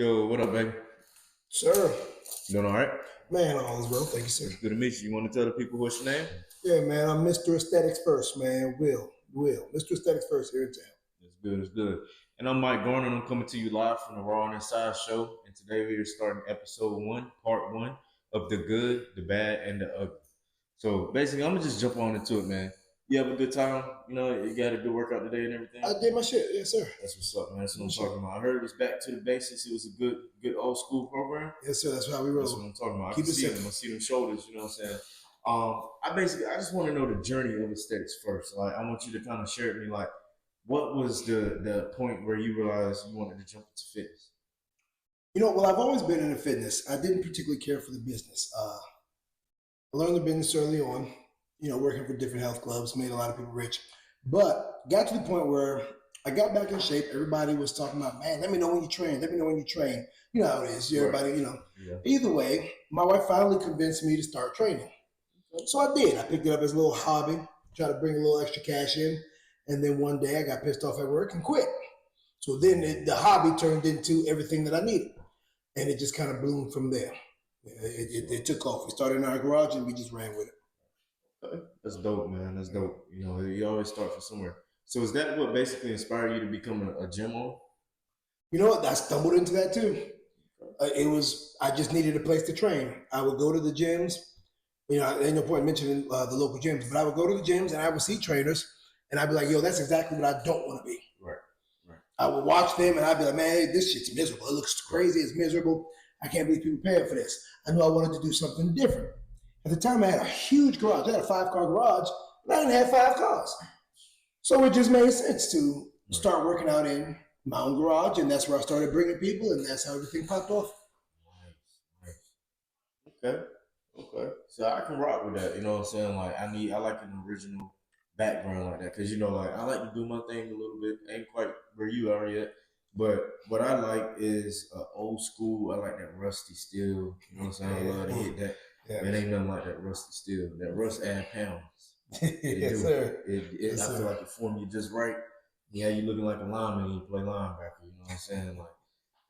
Yo, what up, baby? Sir, You doing all right? man, all is well. Thank you, sir. It's good to meet you. You want to tell the people what's your name? Yeah, man, I'm Mr. Aesthetics First, man. Mr. Aesthetics First here in town. It's good, it's good. And I'm Mike Garner, and I'm coming to you live from the Raw and Inside show. And today we are starting episode one, part one of the good, the bad, and the ugly. So basically, I'm gonna just jump on into it, man. You have a good time. You know, you got a good workout today and everything. I did my shit, yes, sir. That's what's up, man. That's what I'm talking about. I heard it was back to the basics. It was a good old school program. Yes, sir. That's how we roll. That's what I'm talking about. I Keep can it see simple. them. I see them shoulders. You know what I'm saying? I just want to know the journey of aesthetics first. Like, I want you to kind of share with me, like, what was the point where you realized you wanted to jump into fitness? You know, well, I've always been into fitness. I didn't particularly care for the business. I learned the business early on. You know, working for different health clubs, made a lot of people rich. But got to the point where I got back in shape. Everybody was talking about, man, let me know when you train. Let me know when you train. You know how it is. Everybody, you know. Yeah. Either way, my wife finally convinced me to start training. So I did. I picked it up as a little hobby, try to bring a little extra cash in. And then one day I got pissed off at work and quit. So then the hobby turned into everything that I needed. And it just kind of bloomed from there. It took off. We started in our garage and we just ran with it. That's dope, man. That's dope. You know, you always start from somewhere. So is that what basically inspired you to become a gym owner? You know what? I stumbled into that too. I just needed a place to train. I would go to the gyms. You know, ain't no point mentioning the local gyms, but I would go to the gyms and I would see trainers and I'd be like, yo, that's exactly what I don't want to be. Right. I would watch them and I'd be like, man, hey, this shit's miserable. It looks crazy. It's miserable. I can't believe people paying for this. I knew I wanted to do something different. At the time, I had a huge garage. I had a 5-car garage, but I didn't have 5 cars. So it just made sense to start working out in my own garage, and that's where I started bringing people, and that's how everything popped off. Nice. Okay. So I can rock with that. You know what I'm saying? Like, I like an original background like that, because, you know, like, I like to do my thing a little bit. Ain't quite where you are yet. But what I like is old school. I like that rusty steel. You know what I'm saying? I love to hit that. Yeah. Man, ain't nothing like that rusty steel. That rust add pounds. Yes, sir. I feel like it formed you just right. Yeah, you looking like a lineman and you play linebacker. You know what I'm saying? Like,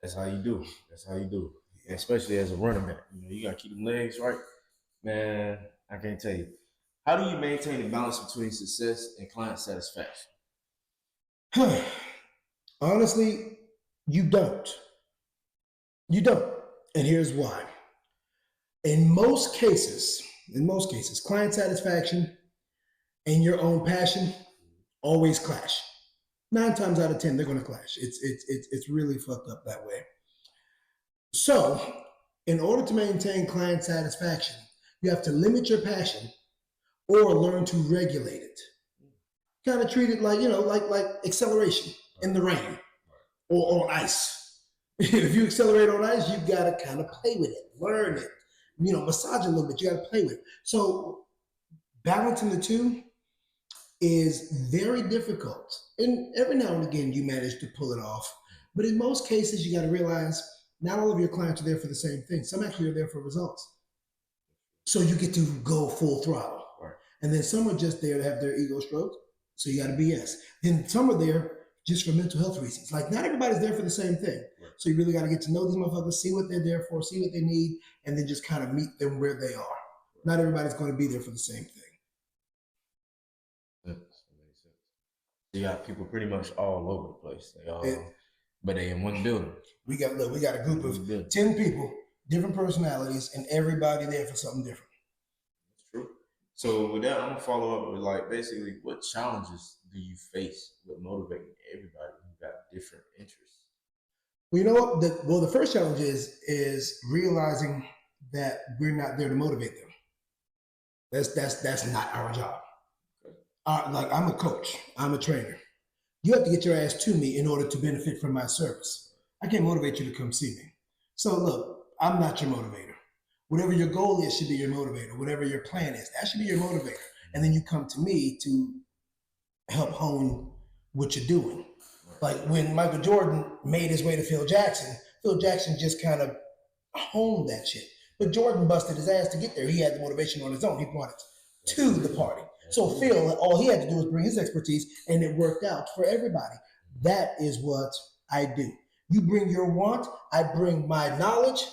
that's how you do. That's how you do. And especially as a running back. You know, you gotta keep them legs right. Man, I can't tell you. How do you maintain the balance between success and client satisfaction? Honestly, you don't. You don't. And here's why. In most cases, client satisfaction and your own passion always clash. 9 times out of 10, they're going to clash. It's really fucked up that way. So, in order to maintain client satisfaction, you have to limit your passion or learn to regulate it. Kind of treat it like, you know, like acceleration in the rain or on ice. If you accelerate on ice, you've got to kind of play with it, learn it. You know, massage a little bit, you got to play with it. So balancing the two is very difficult. And every now and again, you manage to pull it off. But in most cases, you got to realize not all of your clients are there for the same thing. Some actually are there for results. So you get to go full throttle. Right. And then some are just there to have their ego stroked. So you got to BS. Then some are there just for mental health reasons. Like, not everybody's there for the same thing. Right. So you really got to get to know these motherfuckers, see what they're there for, see what they need, and then just kind of meet them where they are. Right. Not everybody's going to be there for the same thing. That makes sense. You got people pretty much all over the place. But they in one building. We got a group of 10 people, different personalities, and everybody there for something different. That's true. So with that, I'm gonna follow up with, like, basically, what challenges do you face with motivating everybody who got different interests? Well, you know what? The first challenge is realizing that we're not there to motivate them. That's not our job. Okay. Like, I'm a coach, I'm a trainer. You have to get your ass to me in order to benefit from my service. I can't motivate you to come see me. So look, I'm not your motivator. Whatever your goal is should be your motivator. Whatever your plan is, that should be your motivator. And then you come to me to help hone what you're doing. Like when Michael Jordan made his way to Phil Jackson just kind of honed that shit. But Jordan busted his ass to get there. He had the motivation on his own. He brought it to the party. So Phil, all he had to do was bring his expertise, and it worked out for everybody. That is what I do. You bring your want, I bring my knowledge,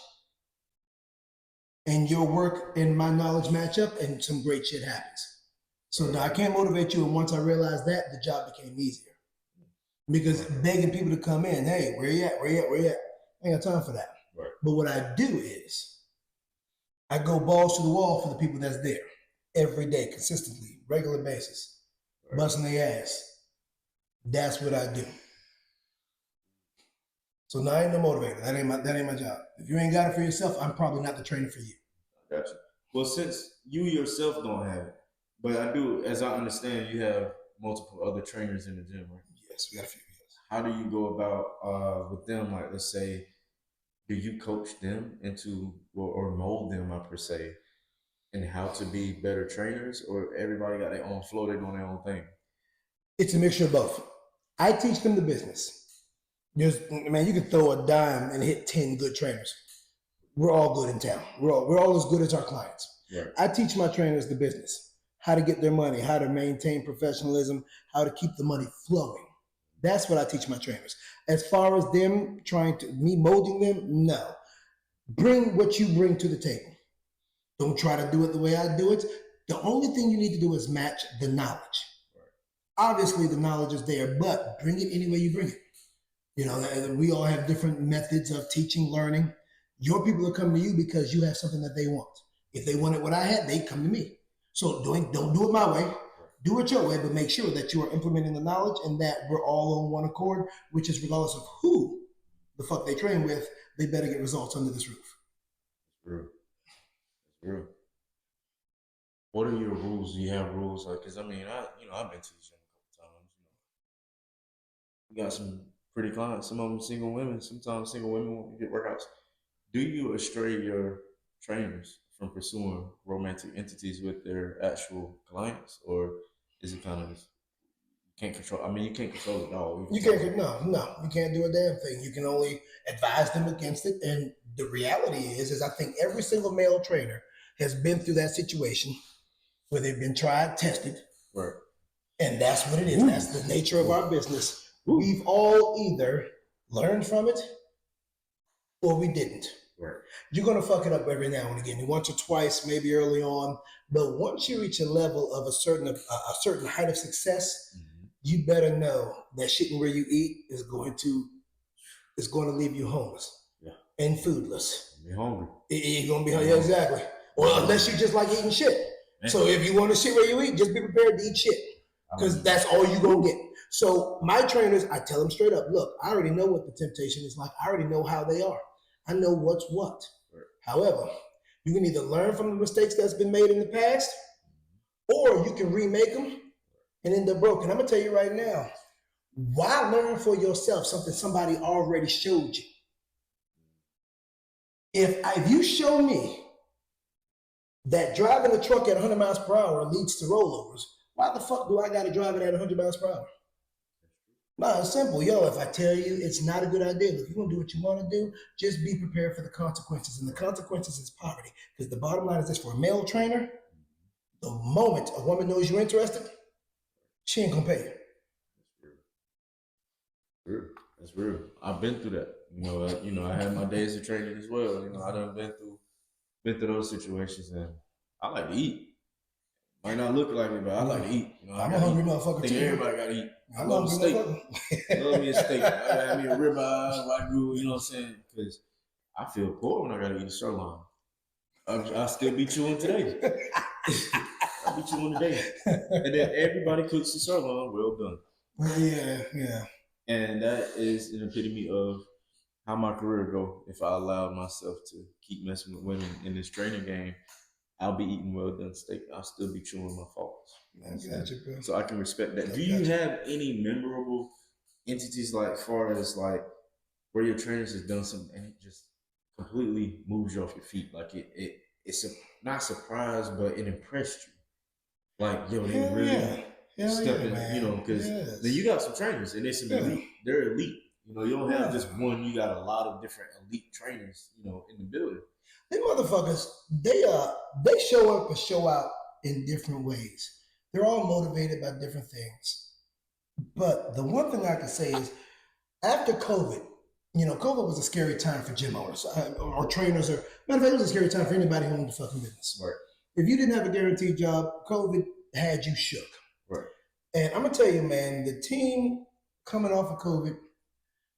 and your work and my knowledge match up, and some great shit happens. So now I can't motivate you, and once I realized that, the job became easier. Because begging people to come in, hey, where you at? Where you at? Where you at? I ain't got time for that. Right. But what I do is I go balls to the wall for the people that's there every day, consistently, regular basis, busting their ass. That's what I do. So now I ain't no motivator. That ain't my job. If you ain't got it for yourself, I'm probably not the trainer for you. Gotcha. Well, since you yourself don't have it, but I do, as I understand, you have multiple other trainers in the gym, right? Yes, we got a few. Yes. How do you go about with them? Like, let's say, do you coach them into or mold them, I per se, in how to be better trainers, or everybody got their own flow, they're doing their own thing? It's a mixture of both. I teach them the business. Man, you can throw a dime and hit 10 good trainers. We're all good in town. We're all as good as our clients. Right. I teach my trainers the business, how to get their money, how to maintain professionalism, how to keep the money flowing. That's what I teach my trainers. As far as them me molding them, no. Bring what you bring to the table. Don't try to do it the way I do it. The only thing you need to do is match the knowledge. Right. Obviously, the knowledge is there, but bring it any way you bring it. You know, we all have different methods of teaching, learning. Your people are coming to you because you have something that they want. If they wanted what I had, they come to me. So don't do it my way. Do it your way, but make sure that you are implementing the knowledge and that we're all on one accord, which is regardless of who the fuck they train with, they better get results under this roof. That's true. That's true. What are your rules? Do you have rules? Like, cause I mean, I've been to the gym a couple times. You got some pretty clients. Some of them single women. Sometimes single women want to get workouts. Do you astray your trainers from pursuing romantic entities with their actual clients, or is it kind of you can't control? I mean, you can't control it all. You can't. No, you can't do a damn thing. You can only advise them against it. And the reality is I think every single male trainer has been through that situation where they've been tried, tested, right? And that's what it is. Ooh. That's the nature of our business. Ooh. We've all either learned from it or we didn't. Right. You're going to fuck it up every now and again, once or twice, maybe early on. But once you reach a level of a certain height of success, you better know that shitting where you eat is going to leave you homeless, and foodless. You're hungry. You're going to be hungry. Yeah, exactly. Well, unless you just like eating shit. So if you want to shit where you eat, just be prepared to eat shit, because that's all you're going to get. So my trainers, I tell them straight up, look, I already know what the temptation is like. I already know how they are. I know what's what. Right. However, you can either learn from the mistakes that's been made in the past, or you can remake them and end up broken. I'm going to tell you right now, why learn for yourself something somebody already showed you? If you show me that driving a truck at 100 miles per hour leads to rollovers, why the fuck do I got to drive it at 100 miles per hour? No, it's simple. Yo, if I tell you it's not a good idea, if you're going to do what you want to do, just be prepared for the consequences. And the consequences is poverty. Because the bottom line is this: for a male trainer, the moment a woman knows you're interested, she ain't going to pay you. That's real. That's real. I've been through that. I had my days of training as well. I done been through those situations, and I like to eat. Might not look like it, but I like to eat. I'm a hungry motherfucker too. Everybody gotta eat. I love steak. Love me a steak. I gotta have me a ribeye, wagyu. You know what I'm saying? Because I feel poor when I gotta eat a sirloin. I still be chewing today. I be chewing today, and then everybody cooks the sirloin. Well done. Yeah. And that is an epitome of how my career go. If I allowed myself to keep messing with women in this training game, I'll be eating well done steak. I'll still be chewing my faults. So I can respect that. Do you have any memorable entities, like far as like where your trainers has done something and it just completely moves you off your feet? Like it's not surprise, but it impressed you. Like, yo, they really step in, because then you got some trainers and they're some elite. They're elite. You don't have just one. You got a lot of different elite trainers, in the building. Them motherfuckers, they show up and show out in different ways. They're all motivated by different things. But the one thing I can say is, after COVID, COVID was a scary time for gym owners or trainers, or matter of fact, it was a scary time for anybody who owned a fucking business. Right. If you didn't have a guaranteed job, COVID had you shook. Right. And I'm gonna tell you, man, the team coming off of COVID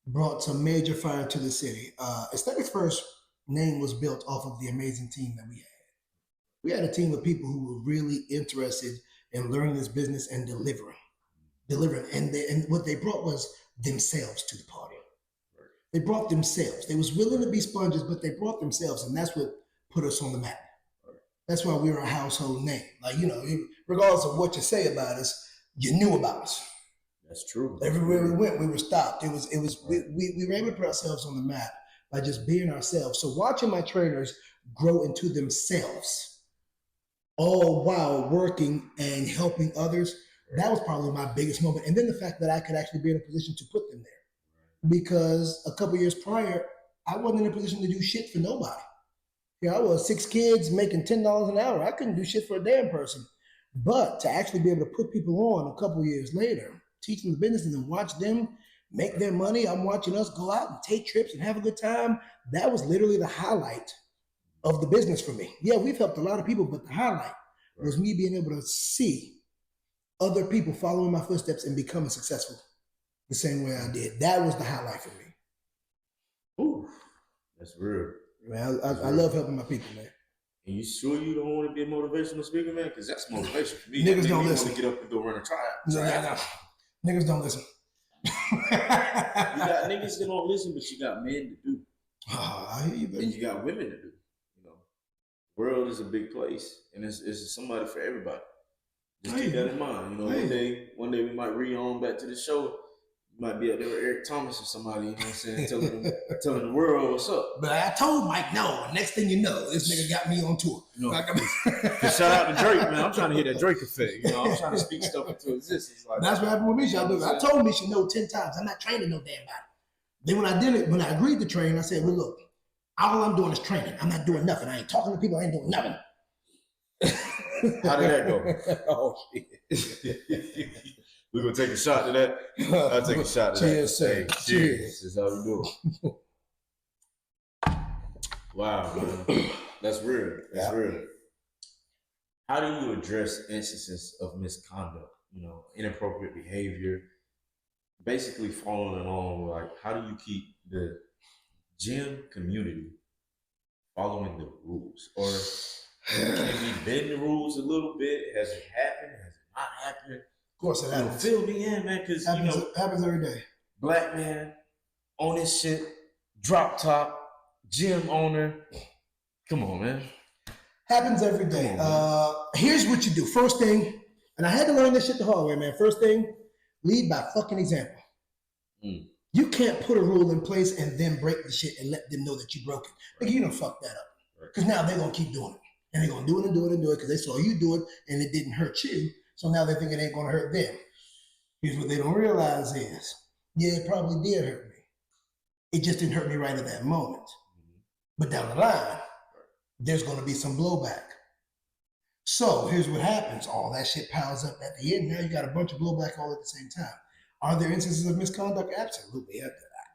brought some major fire to the city. Aesthetics First name was built off of the amazing team that we had. We had a team of people who were really interested in learning this business and delivering. And what they brought was themselves to the party. They brought themselves. They was willing to be sponges, but they brought themselves, and that's what put us on the map. That's why we were a household name. Like, regardless of what you say about us, you knew about us. That's true. Everywhere we went, we were stopped. We were able to put ourselves on the map by just being ourselves. So watching my trainers grow into themselves, all while working and helping others, that was probably my biggest moment. And then the fact that I could actually be in a position to put them there. Because a couple years prior, I wasn't in a position to do shit for nobody. I was 6 kids making $10 an hour. I couldn't do shit for a damn person. But to actually be able to put people on a couple years later, teach them the business and then watch them make their money. I'm watching us go out and take trips and have a good time. That was literally the highlight of the business for me. Yeah, we've helped a lot of people, but the highlight was me being able to see other people following my footsteps and becoming successful the same way I did. That was the highlight for me. Ooh, that's real. Man, I love helping my people, man. And you sure you don't want to be a motivational speaker, man? Because that's motivation for me. Niggas don't listen. Want to get up and go run a tryout. No. Niggas don't listen. You got niggas that don't listen, but you got men to do. I hear you, baby. And you got women to do. The world is a big place, and it's somebody for everybody. Just keep that in mind. One day we might re-on back to the show. You might be up there with Eric Thomas or somebody, you know what I'm saying, telling the world what's up. But I told Mike, no. Next thing you know, this nigga got me on tour. Shout out to Drake, man. I'm trying to hear that Drake effect. I'm trying to speak stuff into existence. That's what happened with Misha. I told Misha no 10 times. I'm not training no damn body. Then when I agreed to train, I said, well, look, all I'm doing is training. I'm not doing nothing. I ain't talking to people. I ain't doing nothing. How did that go? Oh, shit. We're going to take a shot to that. I'll take a shot to cheers, that. Sir. Hey, Cheers. That's how we do it. Wow, man. That's real. That's real. How do you address instances of misconduct, inappropriate behavior, basically following along, like how do you keep the gym community following the rules? Or can we bend the rules a little bit? Has it happened? Has it not happened? Of course it happens. Fill me in, man, because happens every day. Black man on this shit, drop top, gym owner. Come on, man. Happens every day. Here's what you do. First thing, and I had to learn this shit the hard way, man. First thing, lead by fucking example. You can't put a rule in place and then break the shit and let them know that you broke it. Like, you done fucked that up. Because now they're going to keep doing it. And they're going to do it and do it and do it because they saw you do it and it didn't hurt you. So now they think it ain't going to hurt them. Here's what they don't realize is, yeah, it probably did hurt me. It just didn't hurt me right at that moment. But down the line, there's going to be some blowback. So here's what happens. All that shit piles up at the end. Now you got a bunch of blowback all at the same time. Are there instances of misconduct? Absolutely.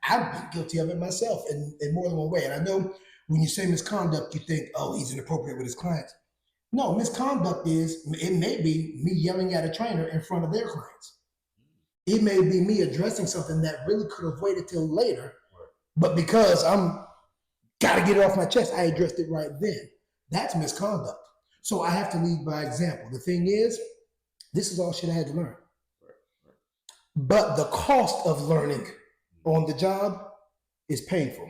I've been guilty of it myself in more than one way. And I know when you say misconduct, you think, oh, he's inappropriate with his clients. No, misconduct it may be me yelling at a trainer in front of their clients. It may be me addressing something that really could have waited till later, but because I'm got to get it off my chest, I addressed it right then. That's misconduct. So I have to lead by example. The thing is, this is all shit I had to learn. But the cost of learning on the job is painful.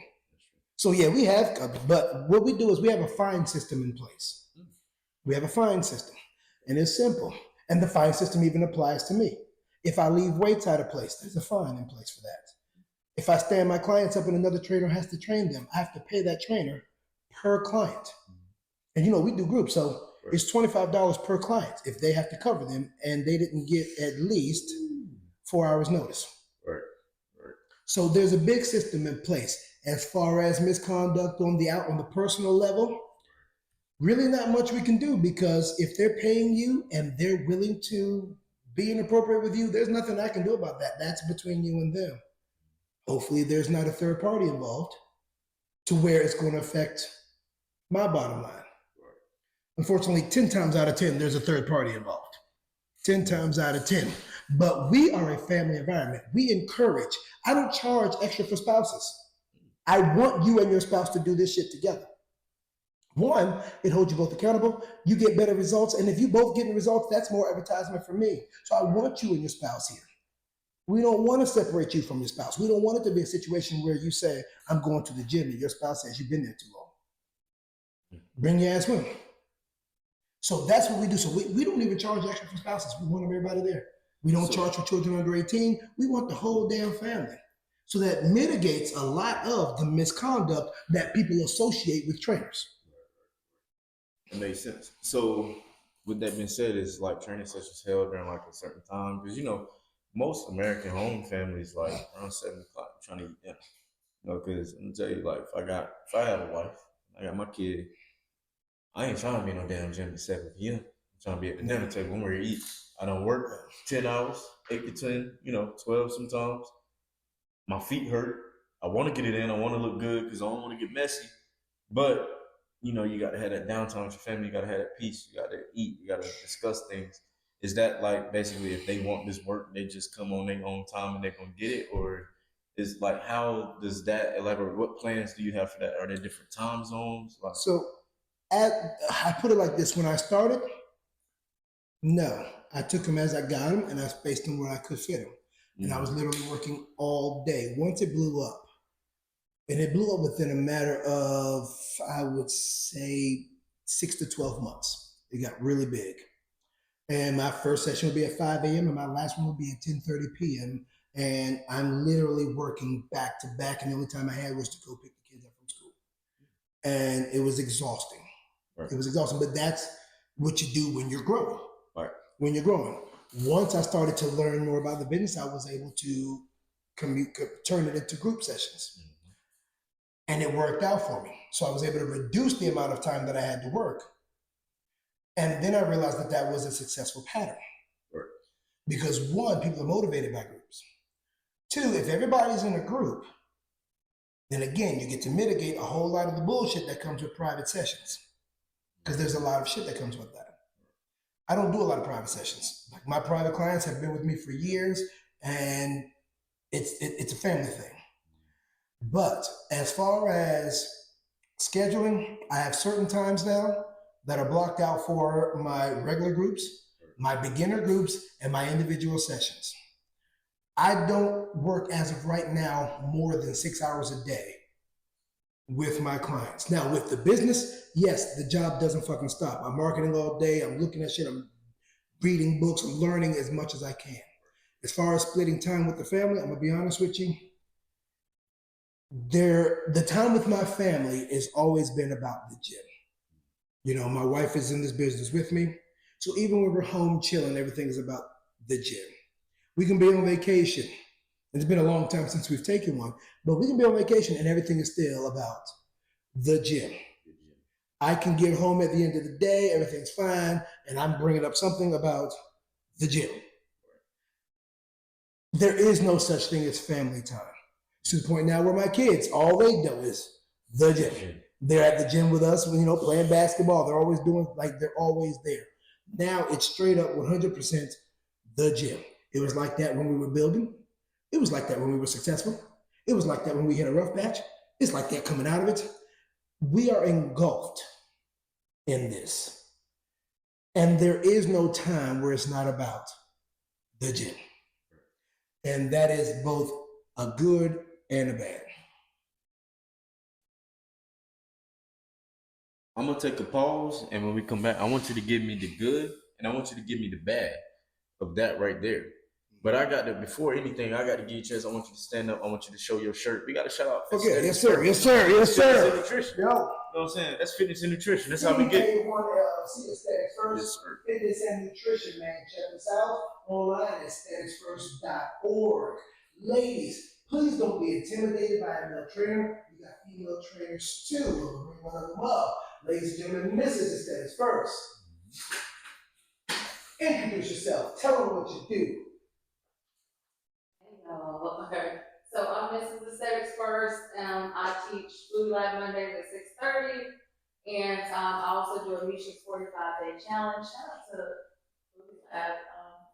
So yeah, we have, but what we do is we have a fine system in place. We have a fine system, and it's simple. And the fine system even applies to me. If I leave weights out of place, there's a fine in place for that. If I stand my clients up and another trainer has to train them, I have to pay that trainer per client. And we do groups, so it's $25 per client if they have to cover them and they didn't get at least 4 hours notice. Right. So there's a big system in place. As far as misconduct on the personal level, really not much we can do, because if they're paying you and they're willing to be inappropriate with you, there's nothing I can do about that. That's between you and them. Hopefully, there's not a third party involved to where it's going to affect my bottom line. Unfortunately, 10 times out of 10, there's a third party involved. 10 times out of 10. But we are a family environment. We encourage. I don't charge extra for spouses. I want you and your spouse to do this shit together. One, it holds you both accountable. You get better results. And if you both get the results, that's more advertisement for me. So I want you and your spouse here. We don't want to separate you from your spouse. We don't want it to be a situation where you say, I'm going to the gym, and your spouse says, you've been there too long. Bring your ass with me. So that's what we do. So we don't even charge extra for spouses. We want everybody there. We don't charge for children under 18. We want the whole damn family. So that mitigates a lot of the misconduct that people associate with trainers. It makes sense. So with that being said, is like training sessions held during like a certain time? Because most American home families like around 7 o'clock trying to eat dinner. Because I'm gonna tell you, like if I have a wife, I got my kid, I ain't trying to be in no damn gym at 7 p.m. I'm trying to be at the dinner table. I'm ready to eat. I don't work 10 hours, 8 to 10, 12 sometimes. My feet hurt. I want to get it in. I want to look good because I don't want to get messy. But you got to have that downtime with your family. You got to have that peace. You got to eat. You got to discuss things. Is that like basically if they want this work, they just come on their own time and they're gonna get it, or is like how does that elaborate? What plans do you have for that? Are there different time zones? Like, So I put it like this: when I started, no, I took them as I got them, and I spaced them where I could fit them. And I was literally working all day. Once it blew up, and it blew up within a matter of, I would say, 6 to 12 months. It got really big. And my first session would be at 5 a.m. and my last one would be at 10:30 p.m. And I'm literally working back to back. And the only time I had was to go pick the kids up from school. And it was exhausting. Right. It was exhausting. But that's what you do when you're growing. Right. When you're growing. Once I started to learn more about the business, I was able to turn it into group sessions. And it worked out for me. So I was able to reduce the amount of time that I had to work. And then I realized that that was a successful pattern. Right. Because one, people are motivated by groups. Two, if everybody's in a group, then again, you get to mitigate a whole lot of the bullshit that comes with private sessions. Because there's a lot of shit that comes with that. I don't do a lot of private sessions. Like my private clients have been with me for years, and it's a family thing. But as far as scheduling, I have certain times now that are blocked out for my regular groups, my beginner groups, and my individual sessions. I don't work as of right now more than 6 hours a day with my clients. Now, with the business, yes, the job doesn't fucking stop. I'm marketing all day. I'm looking at shit. I'm reading books. I'm learning as much as I can. As far as splitting time with the family, I'm going to be honest with you. The time with my family has always been about the gym. My wife is in this business with me. So even when we're home chilling, everything is about the gym. We can be on vacation. It's been a long time since we've taken one, but we can be on vacation and everything is still about the gym. I can get home at the end of the day, everything's fine, and I'm bringing up something about the gym. There is no such thing as family time. To the point now where my kids, all they do is the gym. They're at the gym with us, playing basketball. They're always doing, they're always there. Now it's straight up 100% the gym. It was like that when we were building. It was like that when we were successful. It was like that when we hit a rough patch. It's like that coming out of it. We are engulfed in this. And there is no time where it's not about the gym. And that is both a good and a bad. I'm gonna take a pause, and when we come back, I want you to give me the good, and I want you to give me the bad of that right there. But I got to, before anything, I got to give you a chance. I want you to stand up. I want you to show your shirt. We got to shout out. Okay, yes, sir. Yes, sir. Yes, sir. Fitness and nutrition. Yo. You know what I'm saying? That's fitness and nutrition. That's how we get it. Yes, sir. Fitness and nutrition, man. Check us out online at aestheticsfirst.org. Ladies, please don't be intimidated by a male trainer. We got female trainers too. We'll bring one of them up. Ladies and gentlemen, Mrs. Aesthetics First. Introduce yourself. Tell them what you do. Hello. So I'm Mrs. Aesthetics First. I teach Food Lab Mondays at 6:30, and I also do a Misha's 45-day challenge. Shout out to Food Lab.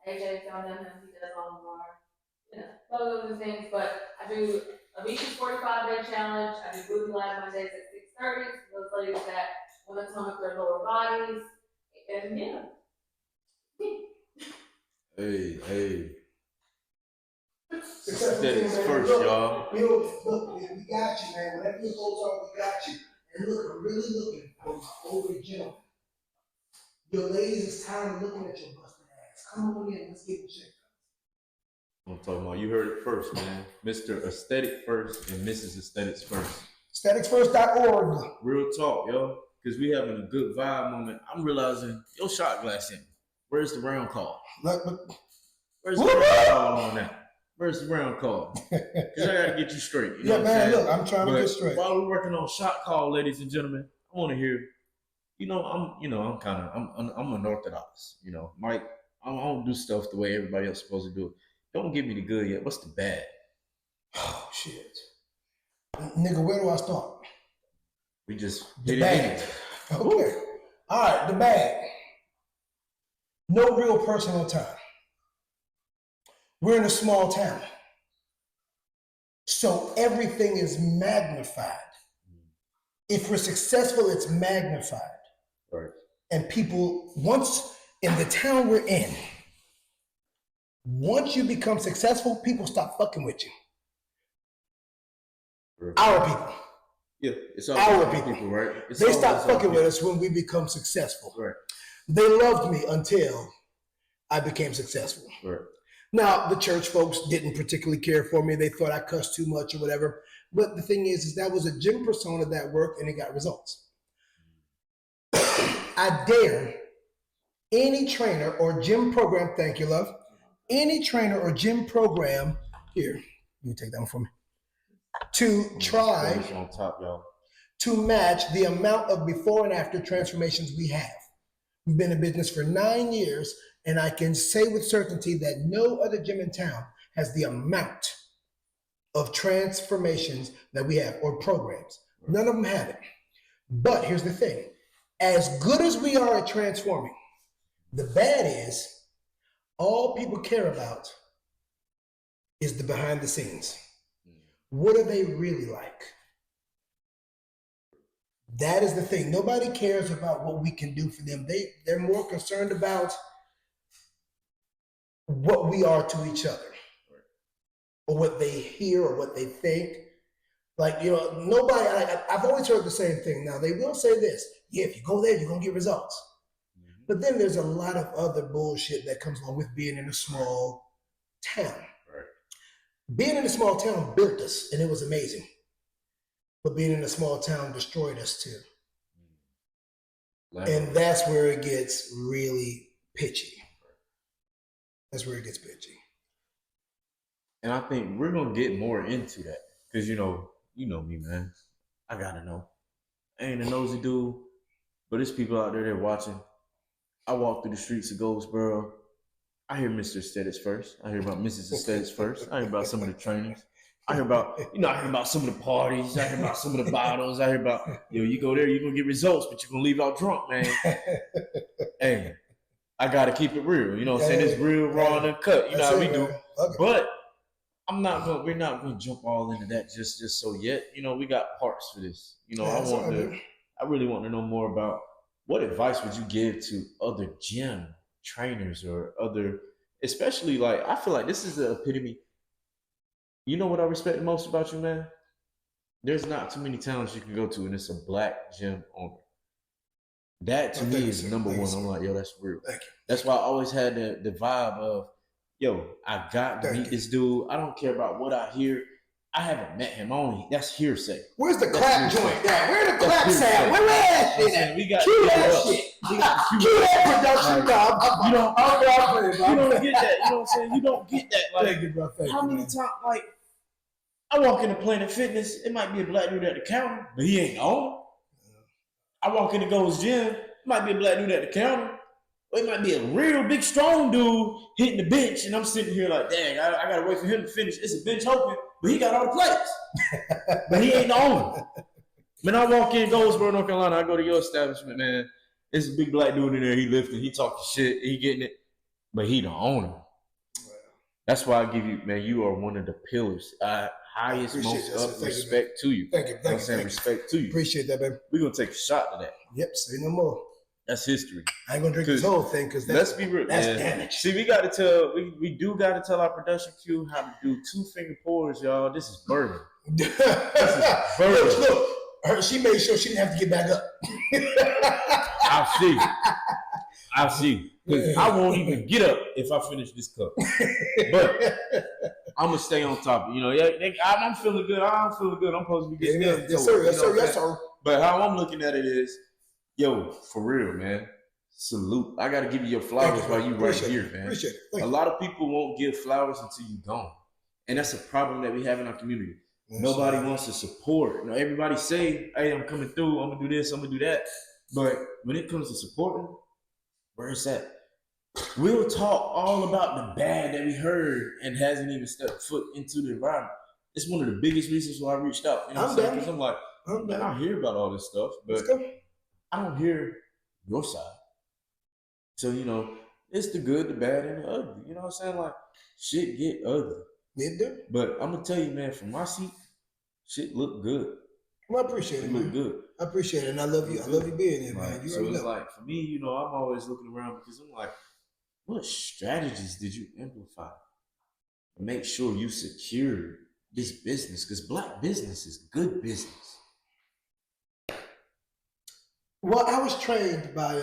AJ found him, he does all of our, photos and things. But I do a Misha's 45-day challenge. I do Food Lab Mondays at 6:30. Those ladies that want to tone up their lower bodies, and yeah. Hey. Aesthetics first, look, y'all. Look, we got you, man. Whatever your goals are, we got you. And look, I'm really looking for my older gentlemen. Your ladies, it's time of looking at your busted ass. Come on in, let's get the check. I'm talking about, you heard it first, man. Mr. Aesthetic First and Mrs. Aesthetics First. Aestheticsfirst.org. Real talk, yo. Because we having a good vibe moment. I'm realizing your shot glass in. Where's the round call? Where's the round call on that? Where's the round call? Because I gotta get you straight. You know what man, I'm saying? Look, I'm trying to get straight. While we're working on shot call, ladies and gentlemen, I want to hear. I'm unorthodox. Mike, I don't do stuff the way everybody else is supposed to do it. Don't give me the good yet. What's the bad? Oh shit, nigga, where do I start? We just the did bad. it. Okay, all right, the bad. No real personal time. We're in a small town, so everything is magnified. If we're successful, it's magnified. Right. And people, once in the town we're in, once you become successful, people stop fucking with you. Right. Our people. Yeah, it's our people, right? They stop fucking with us when we become successful. Right. They loved me until I became successful. Right. Now, the church folks didn't particularly care for me. They thought I cussed too much or whatever. But the thing is that was a gym persona that worked and it got results. I dare any trainer or gym program, thank you, love, any trainer or gym program, here, you take that one for me, to try on top, y'all, to match the amount of before and after transformations we have. We've been in business for 9 years, and I can say with certainty that no other gym in town has the amount of transformations that we have, or programs. None of them have it. But here's the thing. As good as we are at transforming, the bad is all people care about is the behind the scenes. What are they really like? That is the thing. Nobody cares about what we can do for them. They're more concerned about what we are to each other, or what they hear, or what they think. Like, nobody, I've always heard the same thing. Now, they will say this, yeah, if you go there, you're going to get results. Mm-hmm. But then there's a lot of other bullshit that comes along with being in a small town. Right. Being in a small town built us, and it was amazing. But being in a small town destroyed us too. Mm-hmm. And that's where it gets really pitchy. That's where it gets pitchy. And I think we're going to get more into that. Because, you know me, man. I got to know. I ain't a nosy dude, but there's people out there that are watching. I walk through the streets of Goldsboro. I hear Mr. Aesthetics First. I hear about Mrs. Aesthetics First. I hear about some of the trainers. I hear about, I hear about some of the parties. I hear about some of the bottles. I hear about, you go there, you're going to get results, but you're going to leave out drunk, man. Hey, I got to keep it real. You know what I'm saying? It's real, raw, and uncut. You know how we do. Okay. But we're not going to jump all into that just so yet. We got parts for this. I really want to know more about what advice would you give to other gym trainers or other, especially like, I feel like this is the epitome. You know what I respect the most about you, man? There's not too many towns you can go to and it's a black gym owner. That to me is number one. I'm like, that's real. That's why I always had the vibe of, I got to meet this dude. I don't care about what I hear. I haven't met him. That's hearsay. Where's the clap joint at? Where the clap sound? Where that shit at? We got cue that shit. Cue that production job. You don't get that. You know what I'm saying? You don't get that. Like, how many times? Like, I walk into Planet Fitness. It might be a black dude at the counter, but he ain't on. I walk into Gold's Gym. It might be a black dude at the counter, Or it might be a real big strong dude hitting the bench, and I'm sitting here like, dang, I gotta wait for him to finish. It's a bench open, but he got all the players. But he ain't the owner. Man, I walk in Goldsboro, North Carolina, I go to your establishment, man. It's a big black dude in there, he lifting, he talking shit, he getting it, but he the owner. That's why I give you, man, you are one of the pillars. Highest, most up respect to you. Thank you. I'm saying respect to you. Appreciate that, baby. We're going to take a shot to that. Yep, say no more. That's history. I ain't going to drink this whole thing because let's be real. That's damage. See, we got to tell, we do got to tell our production crew how to do 2-finger pours, y'all. This is bourbon. This is bourbon. Look, she made sure she didn't have to get back up. I'll see. Because I won't even get up if I finish this cup. But I'm going to stay on top. You know, I'm feeling good. I'm feeling good. I'm supposed to be getting up. Yes, sir. Yes, sir. But how I'm looking at it is, yo, for real, man. Salute. I got to give you your flowers while you right here, man. Appreciate it. A lot of people won't give flowers until you're gone. And that's a problem that we have in our community. Nobody wants to support. You know, everybody say, hey, I'm coming through. I'm going to do this. I'm going to do that. But when it comes to supporting, where it's at? We'll talk all about the bad that we heard and hasn't even stepped foot into the environment. It's one of the biggest reasons why I reached out. You know what I'm saying? Because I'm like, man, I hear about all this stuff, but I don't hear your side. So, you know, it's the good, the bad, and the ugly. You know what I'm saying? Like, shit get ugly. It do. But I'm going to tell you, man, from my seat, shit look good. Well, I appreciate it, man. Look good. I appreciate it, and I love you. I love you being here, man. So it's like, for me, you know, I'm always looking around because I'm like, what strategies did you amplify to make sure you secure this business? Because black business is good business. Well, I was trained by,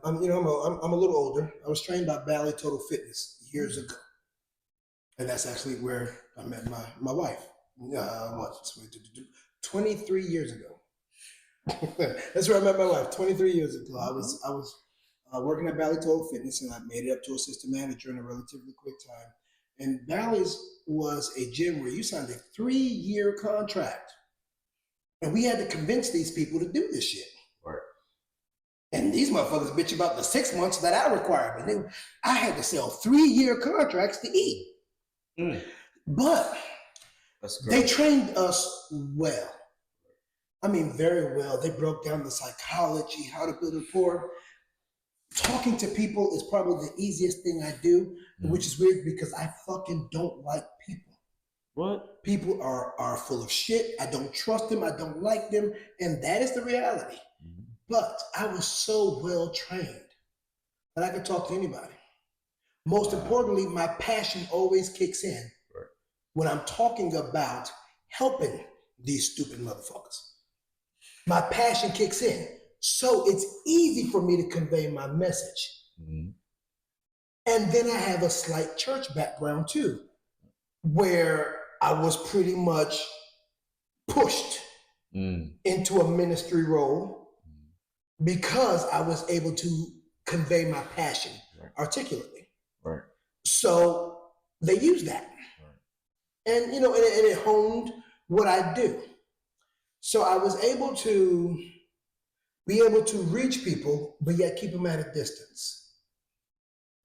I'm a little older. I was trained by Bally Total Fitness years ago, and that's actually where I met my wife. 23 years ago. That's where I met my wife. 23 years ago, I was working at Bally Total Fitness, and I made it up to assistant manager in a relatively quick time. And Bally's was a gym where you signed a 3-year contract, and we had to convince these people to do this shit. Right. And these motherfuckers bitch about the 6 months that I required, and I had to sell 3-year contracts to eat. But they trained us well. I mean, very well. They broke down the psychology, how to build rapport. Talking to people is probably the easiest thing I do, which is weird because I fucking don't like people. What? People are full of shit. I don't trust them. I don't like them. And that is the reality. But I was so well trained that I could talk to anybody. Most importantly, my passion always kicks in when I'm talking about helping these stupid motherfuckers. My passion kicks in. So it's easy for me to convey my message. And then I have a slight church background too, where I was pretty much pushed into a ministry role because I was able to convey my passion articulately. Right. So they used that. And, you know, and it honed what I do. So I was able to be able to reach people, but yet keep them at a distance,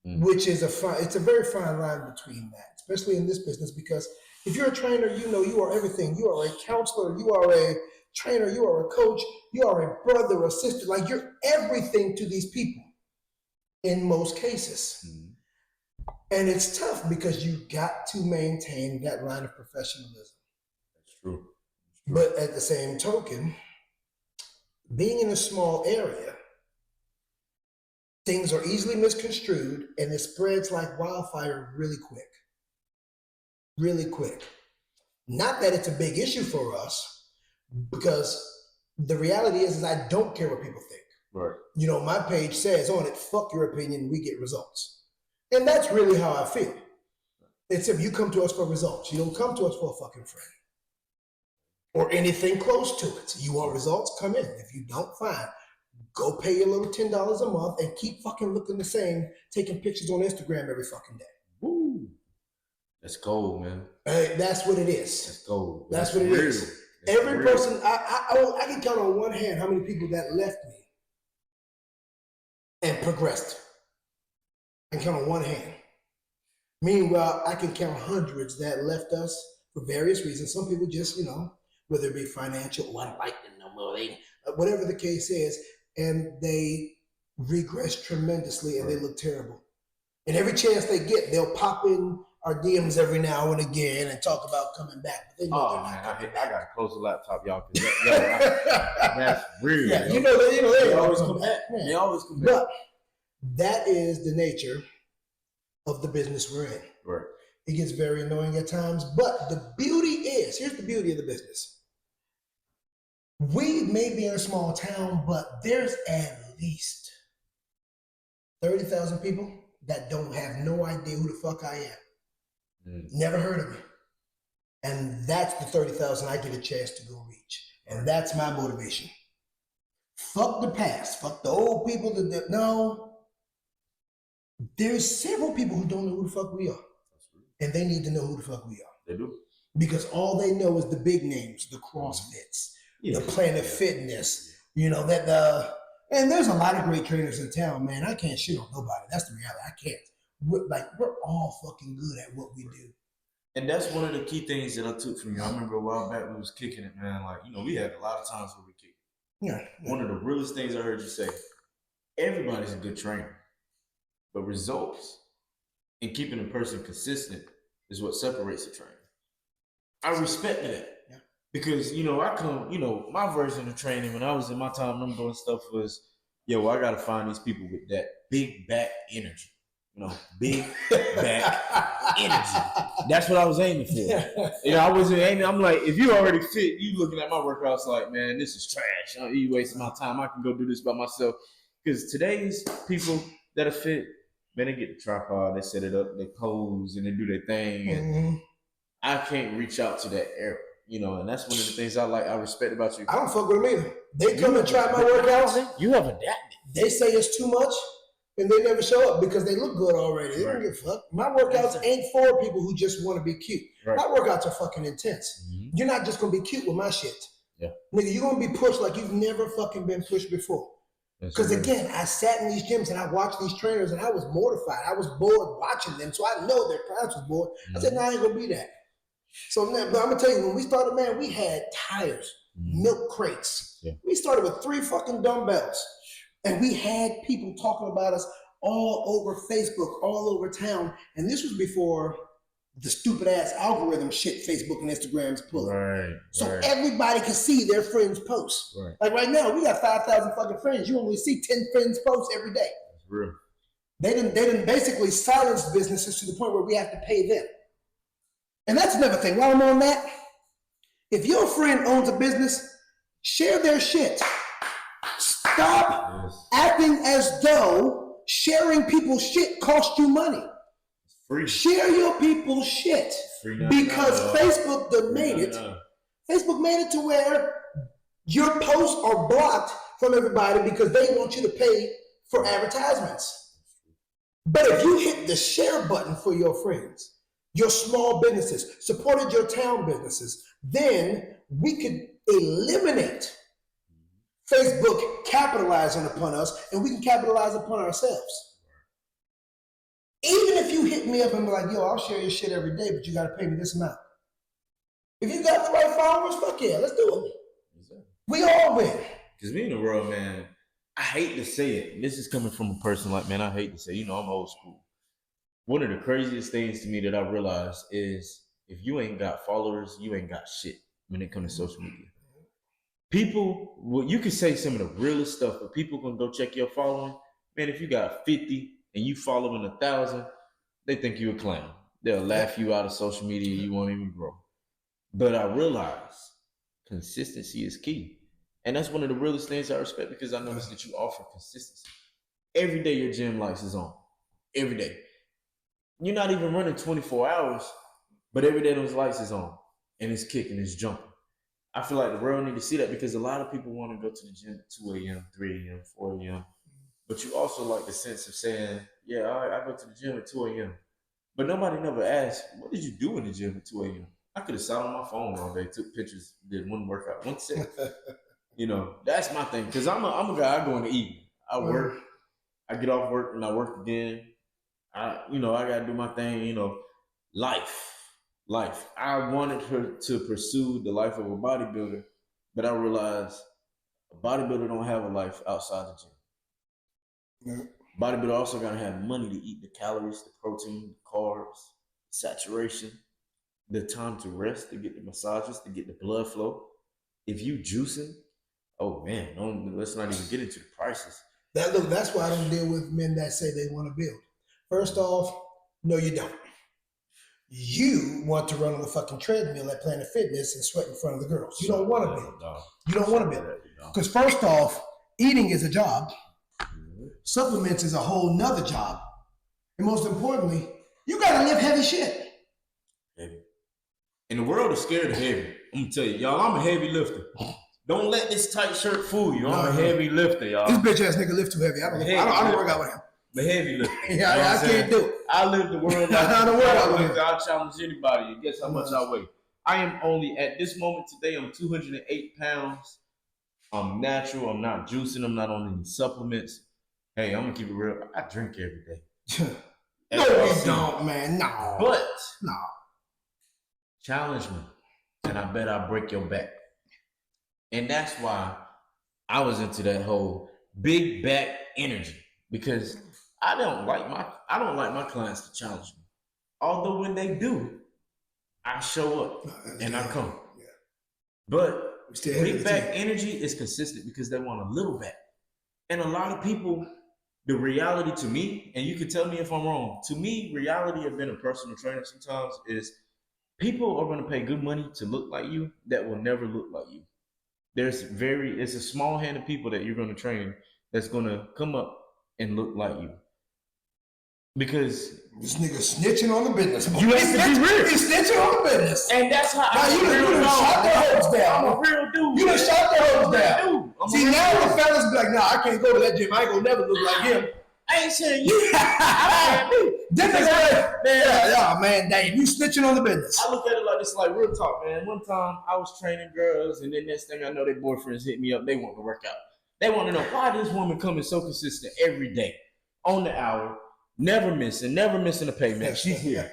which is it's a very fine line between that, especially in this business, because if you're a trainer, you know, you are everything. You are a counselor, you are a trainer, you are a coach, you are a brother or sister, like you're everything to these people in most cases. And it's tough because you got to maintain that line of professionalism. That's true. But at the same token, being in a small area, things are easily misconstrued and it spreads like wildfire really quick. Really quick. Not that it's a big issue for us, because the reality is I don't care what people think. Right. You know, my page says on it, fuck your opinion, we get results. And that's really how I feel. It's if you come to us for results, you don't come to us for a fucking friend. Or anything close to it. You want results? Come in. If you don't, fine. Go pay your little $10 a month and keep fucking looking the same, taking pictures on Instagram every fucking day. Woo. That's gold, man. That's what it is. That's gold. That's what it is. Every person, I can count on one hand how many people that left me and progressed. I can count on one hand. Meanwhile, I can count hundreds that left us for various reasons. Some people just, whether it be financial, or I don't like them no more, whatever the case is, and they regress tremendously and they look terrible. And every chance they get, they'll pop in our DMs every now and again and talk about coming back. But they know I gotta close the laptop, y'all. That's real. Yeah, they always come back. Man. They always come back. But that is the nature of the business we're in. Right. It gets very annoying at times, but the beauty is, here's the beauty of the business. We may be in a small town, but there's at least 30,000 people that don't have no idea who the fuck I am. Never heard of me. And that's the 30,000 I get a chance to go reach. And that's my motivation. Fuck the past. Fuck the old people. No. There's several people who don't know who the fuck we are. And they need to know who the fuck we are. They do. Because all they know is the big names, the CrossFits, the Planet Fitness, and there's a lot of great trainers in town, man. I can't shit on nobody. That's the reality. I can't. We're all fucking good at what we do. And that's one of the key things that I took from you. I remember a while back we was kicking it, man. We had a lot of times where we kicked it. Yeah. One of the realest things I heard you say, everybody's a good trainer, but results and keeping a person consistent is what separates a trainer. I respect that. Yeah. Because, my version of training when I was in my time, I'm doing stuff was, I got to find these people with that big back energy. Big back energy. That's what I was aiming for. I wasn't aiming. I'm like, if you already fit, you looking at my workouts like, man, this is trash. You wasting my time. I can go do this by myself. Because today's people that are fit, man, they get the tripod, they set it up, they pose, and they do their thing. And I can't reach out to that era, and that's one of the things I respect about you. I don't fuck with them either. They come and try my workouts. You have adapted. They say it's too much, and they never show up because they look good already. They don't give a fuck. My workouts ain't for people who just want to be cute. Right. My workouts are fucking intense. Mm-hmm. You're not just going to be cute with my shit. Yeah. Nigga, you're going to be pushed like you've never fucking been pushed before. Because again, I sat in these gyms and I watched these trainers and I was mortified. I was bored watching them. So I know their class was bored. I said, I ain't going to be that. So now, but I'm going to tell you, when we started, man, we had tires, milk crates. Yeah. We started with 3 fucking dumbbells. And we had people talking about us all over Facebook, all over town. And this was before the stupid ass algorithm shit Facebook and Instagram's pulling. Right. So everybody can see their friends' posts. Right. Like right now, we got 5,000 fucking friends. You only see 10 friends' posts every day. That's real. They didn't basically silence businesses to the point where we have to pay them. And that's another thing. While I'm on that, if your friend owns a business, share their shit. Stop acting as though sharing people's shit costs you money. It's free. Share your people's shit. Because Facebook made it. Facebook made it to where your posts are blocked from everybody because they want you to pay for advertisements. But if you hit the share button for your friends, your small businesses, supported your town businesses, then we could eliminate Facebook capitalizing upon us, and we can capitalize upon ourselves. Even if you hit me up and be like, I'll share your shit every day, but you got to pay me this amount. If you got the right followers, fuck yeah, let's do it. Exactly. We all win. Because we in the world, man, I hate to say it. This is coming from a person like, man, I hate to say, I'm old school. One of the craziest things to me that I realized is if you ain't got followers, you ain't got shit when it comes to social media. People, you can say some of the realest stuff, but people can go check your following. Man, if you got 50 and you following 1,000, they think you a clown. They'll laugh you out of social media. You won't even grow. But I realize consistency is key. And that's one of the realest things I respect because I noticed that you offer consistency. Every day your gym lights is on. Every day. You're not even running 24 hours, but every day those lights is on. And it's kicking, it's jumping. I feel like the world need to see that because a lot of people want to go to the gym at 2 a.m., 3 a.m., 4 a.m. But you also like the sense of saying, I go to the gym at 2 a.m. But nobody never asked, what did you do in the gym at 2 a.m.? I could have sat on my phone all day, took pictures, did one workout, one set. That's my thing. Because I'm a guy, I go in the evening. I work, I get off work and I work again. I gotta do my thing. Life. I wanted her to pursue the life of a bodybuilder, but I realized a bodybuilder don't have a life outside the gym. Yeah. Bodybuilder also gotta have money to eat the calories, the protein, the carbs, saturation, the time to rest, to get the massages, to get the blood flow. If you juicing, oh man, let's not even get into the prices. That's why I don't deal with men that say they want to build. First off, no, you don't. You want to run on the fucking treadmill at Planet Fitness and sweat in front of the girls. You don't want to build. You don't want to build. Because first off, eating is a job. Supplements is a whole nother job. And most importantly, you gotta lift heavy shit. Heavy. And the world is scared of heavy. I'm gonna tell you, y'all, I'm a heavy lifter. Don't let this tight shirt fool you. I'm a heavy lifter, y'all. This bitch ass nigga lift too heavy. I don't work out with him. The heavy lifter. Yeah, I can't do it. I live the world like I don't work out with him. I'll challenge anybody and guess how much I weigh. I am only, at this moment today, I'm 208 pounds. I'm natural. I'm not juicing. I'm not on any supplements. Hey, I'm gonna keep it real. I drink every day. No, you don't, man. No. But no. Challenge me, and I bet I'll break your back. And that's why I was into that whole big back energy, because I don't like my clients to challenge me. Although when they do, I show up and I come. Yeah. But big back energy is consistent because they want a little back. And a lot of people, the reality to me, and you can tell me if I'm wrong, to me, reality of being a personal trainer sometimes is people are going to pay good money to look like you that will never look like you. It's a small hand of people that you're going to train that's going to come up and look like you. Because this nigga snitching on the business. You have to be real. He's snitching on the business. And that's how you done shot their hopes down. I'm a real dude. You done shot their hopes down. See, now the fellas be like, nah, I can't go to that gym. I ain't gonna never look like him. I ain't saying you. Then they like, man, damn, you snitching on the business. I look at it like this, like real talk, man. One time I was training girls, and then next thing I know, their boyfriends hit me up. They want to work out. They want to know why this woman coming so consistent every day, on the hour, never missing a payment. She's here.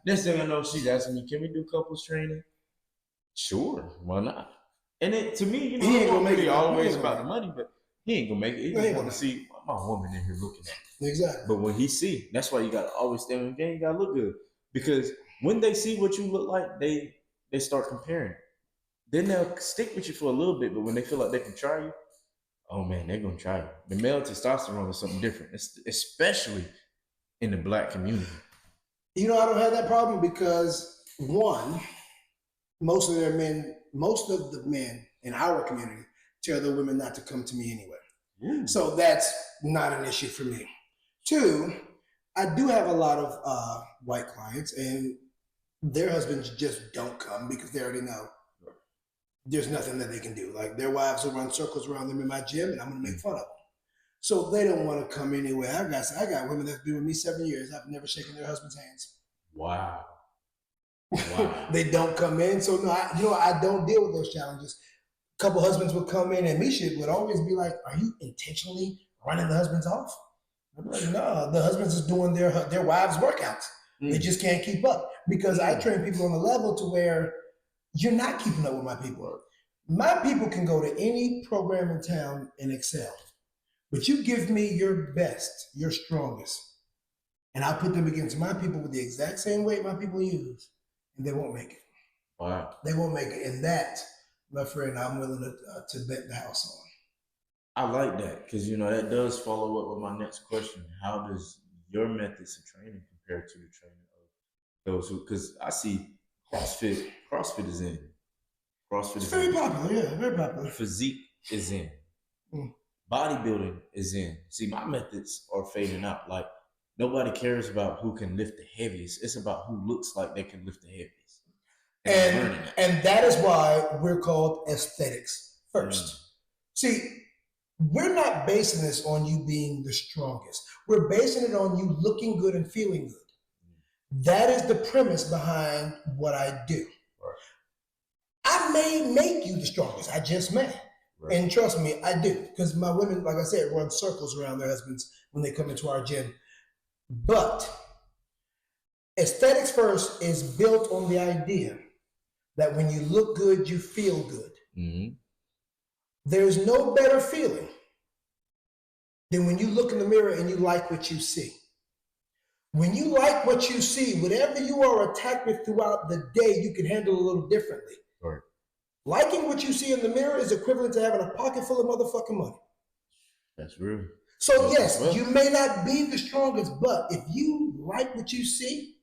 Next thing I know, she's asking me, "Can we do couples training?" Sure, why not? And it, to me, he ain't gonna make it always about the money, but he ain't gonna make it. He just want to see my woman in here looking at me. Exactly. But when he see, that's why you gotta always stay on the game. You gotta look good, because when they see what you look like, they start comparing. Then they'll stick with you for a little bit, but when they feel like they can try you, oh man, they're gonna try you. The male testosterone is something different, especially in the black community. You know, I don't have that problem because one, most of the men in our community tell their women not to come to me anyway. Ooh. So that's not an issue for me. Two, I do have a lot of white clients, and their husbands just don't come because they already know there's nothing that they can do. Like their wives will run circles around them in my gym, and I'm gonna make fun of them. So they don't want to come anywhere. I got women that's been with me 7 years. I've never shaken their husband's hands. Wow. They don't come in. So no, I don't deal with those challenges. A couple husbands would come in, and Misha would always be like, "Are you intentionally running the husbands off?" I'm like, "No, the husbands is doing their wives' workouts. They just can't keep up." Because I train people on a level to where you're not keeping up with my people. My people can go to any program in town and excel. But you give me your best, your strongest, and I put them against my people with the exact same weight my people use, and they won't make it. Wow. They won't make it. And that, my friend, I'm willing to bet the house on. I like that, because, that does follow up with my next question. How does your methods of training compare to the training of those who, because I see CrossFit is in. It's very popular, yeah, very popular. Physique is in. Bodybuilding is in. See, my methods are fading out. Like, nobody cares about who can lift the heaviest. It's about who looks like they can lift the heaviest. And that is why we're called aesthetics first. See, we're not basing this on you being the strongest. We're basing it on you looking good and feeling good. That is the premise behind what I do. Right. I may make you the strongest. I just may. Right. And trust me, I do. Because my women, like I said, run circles around their husbands when they come into our gym. But aesthetics first is built on the idea that when you look good, you feel good. Mm-hmm. There's no better feeling than when you look in the mirror and you like what you see. When you like what you see, whatever you are attacked with throughout the day, you can handle a little differently. Right. Liking what you see in the mirror is equivalent to having a pocket full of motherfucking money. That's real. So yes, you may not be the strongest, but if you like what you see,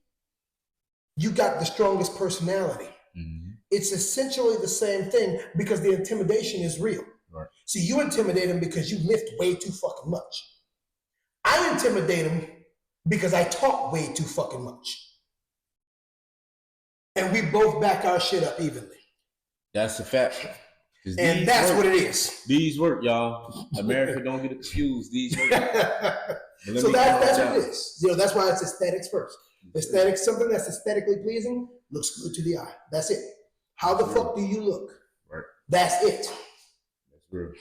you got the strongest personality. Mm-hmm. It's essentially the same thing because the intimidation is real. Right. See, you intimidate them because you lift way too fucking much. I intimidate them because I talk way too fucking much. And we both back our shit up evenly. That's a fact. And that's what it is. These work, y'all. America don't get confused. These work. So that's what it is. You know, that's why it's aesthetics first. Aesthetics, something that's aesthetically pleasing, looks good to the eye. That's it. How the fuck do you look? Right. That's it. That's real.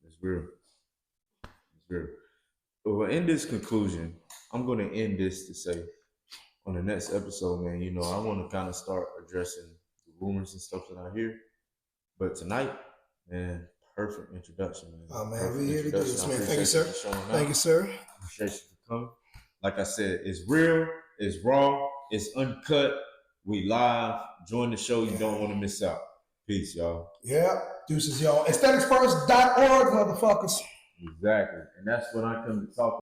That's real. That's real. Well, in this conclusion, I'm going to end this to say, on the next episode, man, you know, I want to kind of start addressing the rumors and stuff that I hear. But tonight, man, perfect introduction, man. Oh, man, Perfect we're here to do this, man. Thank you, sir. Thank you, sir. Appreciate you for coming. Like I said, it's real, it's raw, it's uncut. We live. Join the show. You don't want to miss out. Peace, y'all. Yeah. Deuces, y'all. Aestheticsfirst.org, motherfuckers. Exactly. And that's when I come to talk